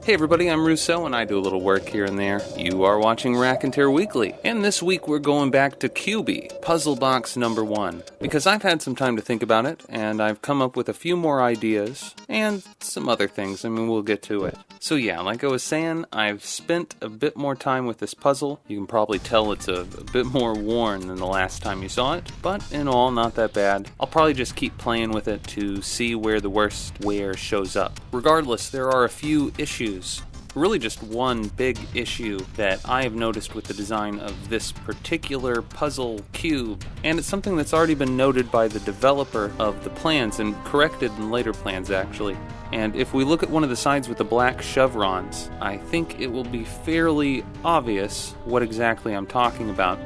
Hey everybody, I'm Rousseau and I do a little work here and there. You are watching Raconteur Weekly, and this week we're going back to QB, Puzzle Box number 1, because I've had some time to think about it, and I've come up with a few more ideas, and some other things. We'll get to it. So yeah, like I was saying, I've spent a bit more time with this puzzle. You can probably tell it's a bit more worn than the last time you saw it, but in all, not that bad. I'll probably just keep playing with it to see where the worst wear shows up. Regardless, there are a few issues. Really just one big issue that I have noticed with the design of this particular puzzle cube, and it's something that's already been noted by the developer of the plans and corrected in later plans actually. And if we look at one of the sides with the black chevrons, I think it will be fairly obvious what exactly I'm talking about.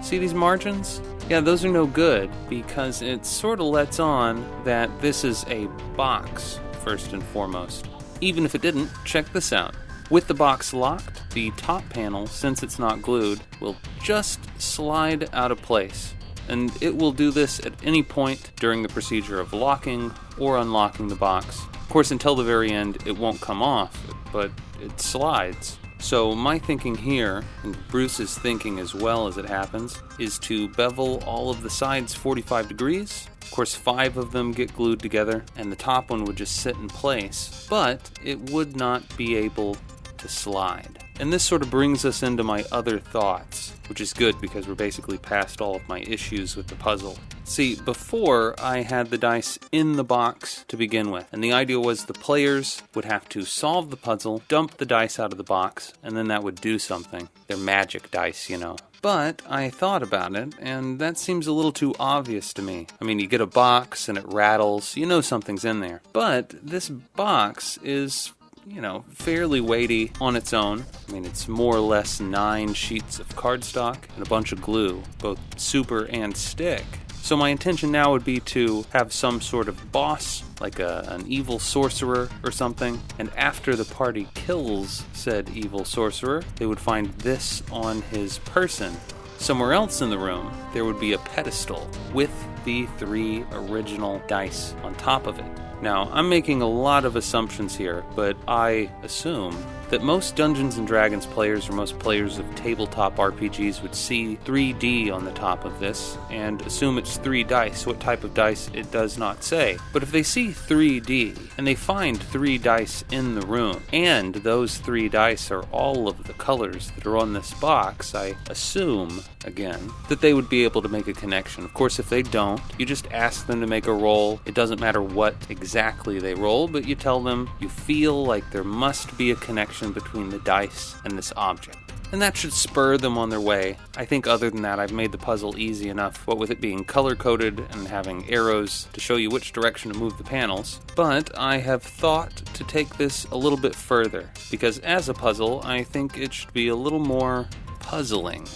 See these margins? Yeah, those are no good because it sort of lets on that this is a box, first and foremost. Even if it didn't, check this out. With the box locked, the top panel, since it's not glued, will just slide out of place. And it will do this at any point during the procedure of locking or unlocking the box. Of course, until the very end, it won't come off, but it slides. So my thinking here, and Bruce's thinking as well as it happens, is to bevel all of the sides 45 degrees. Of course, 5 of them get glued together, and the top one would just sit in place, but it would not be able to slide. And this sort of brings us into my other thoughts, which is good because we're basically past all of my issues with the puzzle. See, before I had the dice in the box to begin with, and the idea was the players would have to solve the puzzle, dump the dice out of the box, and then that would do something. They're magic dice, you know. But I thought about it, and that seems a little too obvious to me. I mean, you get a box and it rattles, you know something's in there. But this box is, fairly weighty on its own. I mean, it's more or less 9 sheets of cardstock and a bunch of glue, both super and stick. So my intention now would be to have some sort of boss, like an evil sorcerer or something, and after the party kills said evil sorcerer, they would find this on his person. Somewhere else in the room, there would be a pedestal with the 3 original dice on top of it. Now, I'm making a lot of assumptions here, but I assume that most Dungeons & Dragons players or most players of tabletop RPGs would see 3D on the top of this and assume it's 3 dice. What type of dice, it does not say. But if they see 3D and they find 3 dice in the room, and those 3 dice are all of the colors that are on this box, I assume, again, that they would be able to make a connection. Of course, if they don't, you just ask them to make a roll. It doesn't matter what exactly they roll, but you tell them you feel like there must be a connection between the dice and this object. And that should spur them on their way. I think other than that, I've made the puzzle easy enough, what with it being color-coded and having arrows to show you which direction to move the panels. But I have thought to take this a little bit further, because as a puzzle, I think it should be a little more puzzling.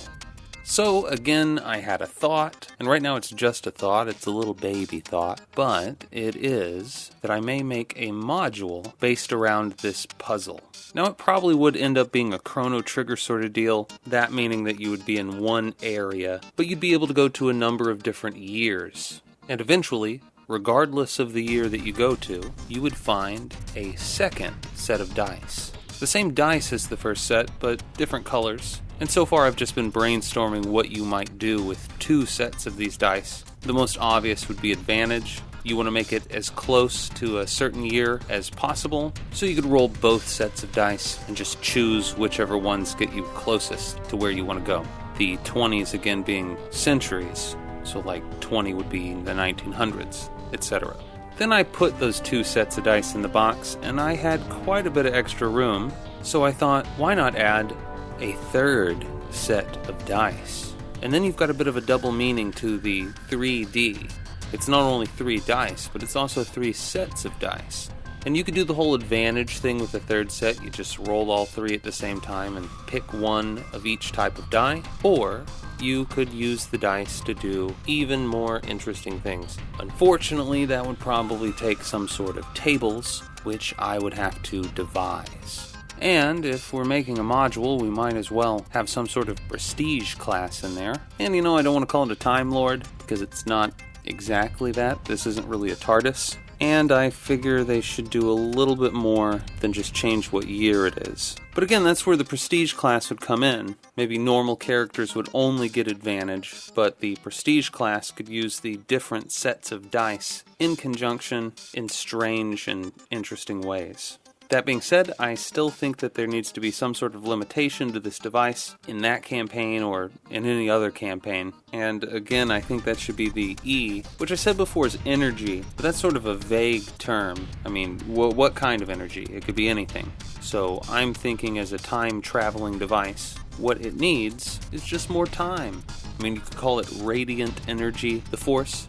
So again, I had a thought, and right now it's just a thought, it's a little baby thought, but it is that I may make a module based around this puzzle. Now it probably would end up being a Chrono Trigger sort of deal, that meaning that you would be in one area, but you'd be able to go to a number of different years. And eventually, regardless of the year that you go to, you would find a second set of dice. The same dice as the first set, but different colors. And so far I've just been brainstorming what you might do with 2 sets of these dice. The most obvious would be advantage. You want to make it as close to a certain year as possible, so you could roll both sets of dice and just choose whichever ones get you closest to where you want to go. The 20s again being centuries, so like 20 would be the 1900s, etc. Then I put those 2 sets of dice in the box, and I had quite a bit of extra room, so I thought, why not add a 3rd set of dice? And then you've got a bit of a double meaning to the 3D. It's not only 3 dice, but it's also 3 sets of dice. And you could do the whole advantage thing with the 3rd set. You just roll all 3 at the same time and pick one of each type of die. Or you could use the dice to do even more interesting things. Unfortunately, that would probably take some sort of tables, which I would have to devise. And if we're making a module, we might as well have some sort of prestige class in there. And I don't want to call it a Time Lord, because it's not exactly that. This isn't really a TARDIS. and I figure they should do a little bit more than just change what year it is. But again, that's where the Prestige class would come in. Maybe normal characters would only get advantage, but the Prestige class could use the different sets of dice in conjunction in strange and interesting ways. That being said, I still think that there needs to be some sort of limitation to this device in that campaign or in any other campaign. And again, I think that should be the E, which I said before is energy, but that's sort of a vague term. I mean, what kind of energy? It could be anything. So I'm thinking as a time-traveling device, what it needs is just more time. I mean, you could call it radiant energy, the Force,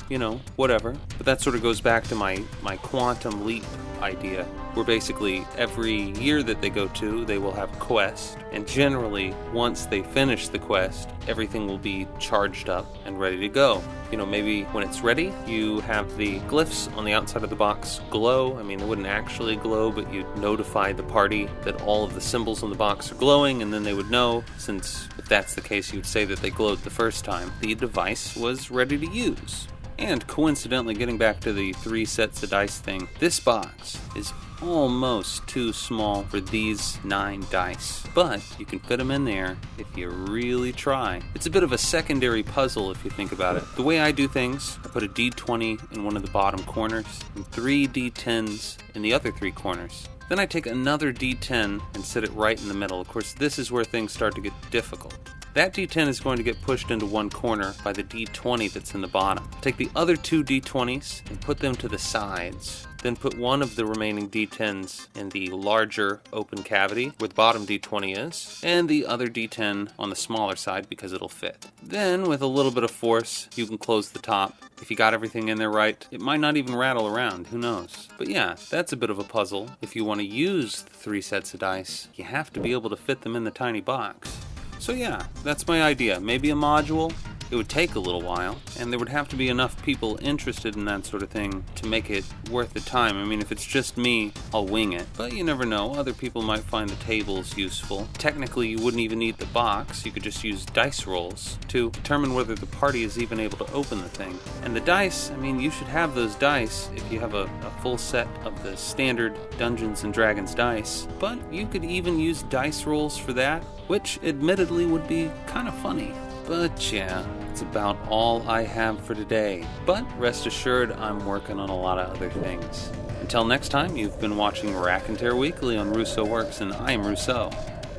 whatever. But that sort of goes back to my quantum leap idea, where basically every year that they go to, they will have a quest, and generally, once they finish the quest, everything will be charged up and ready to go. Maybe when it's ready, you have the glyphs on the outside of the box glow. I mean, they wouldn't actually glow, but you'd notify the party that all of the symbols on the box are glowing, and then they would know, since if that's the case, you would say that they glowed the first time, the device was ready to use. And coincidentally, getting back to the 3 sets of dice thing, this box is almost too small for these 9 dice, but you can fit them in there if you really try. It's a bit of a secondary puzzle if you think about it. The way I do things, I put a D20 in one of the bottom corners and 3 D10s in the other 3 corners. Then I take another D10 and set it right in the middle. Of course, this is where things start to get difficult. That D10 is going to get pushed into one corner by the D20 that's in the bottom. Take the other 2 D20s and put them to the sides. Then put one of the remaining D10s in the larger open cavity where the bottom D20 is, and the other D10 on the smaller side because it'll fit. Then, with a little bit of force, you can close the top. If you got everything in there right, it might not even rattle around, who knows. But yeah, that's a bit of a puzzle. If you want to use the 3 sets of dice, you have to be able to fit them in the tiny box. So yeah, that's my idea. Maybe a module. It would take a little while, and there would have to be enough people interested in that sort of thing to make it worth the time. I mean, if it's just me, I'll wing it. But you never know, other people might find the tables useful. Technically, you wouldn't even need the box. You could just use dice rolls to determine whether the party is even able to open the thing. And the dice, I mean, you should have those dice if you have a full set of the standard Dungeons & Dragons dice. But you could even use dice rolls for that, which admittedly would be kind of funny. But yeah, it's about all I have for today. But rest assured, I'm working on a lot of other things. Until next time, you've been watching Raconteur Weekly on Russo Works, and I am Rousseau.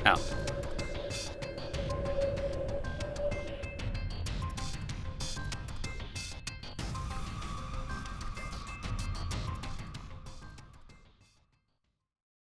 Out.